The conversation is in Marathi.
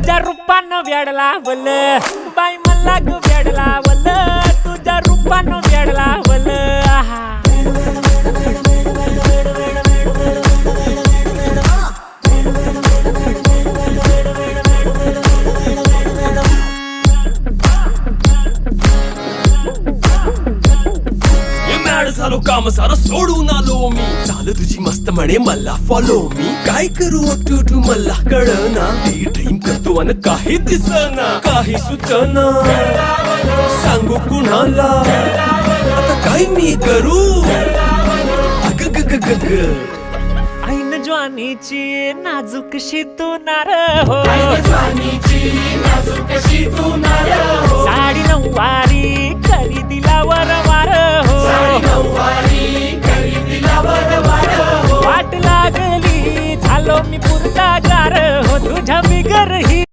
तुझ्या रूपानं वेड लावल बाई मला ग वेड लावल तुझ्या रूपानं वेड लावल आहा झालो काम सारं सोडून आलो मी चाल तुझी मस्त म्हणे मला फॉलो मी काय करू टू मला कळना ती ड्रीम करतो अन काही दिसना काही सुचना सांगू कुणाला आता काय मी करू अग ग ग ग ग ऐन ज्वानीची नाजूकशी तू नार हो साडी नऊवारी करी दिला वरवार हो वाट लागली झालो मी पुरता गार हो तुझ्या बिगर ही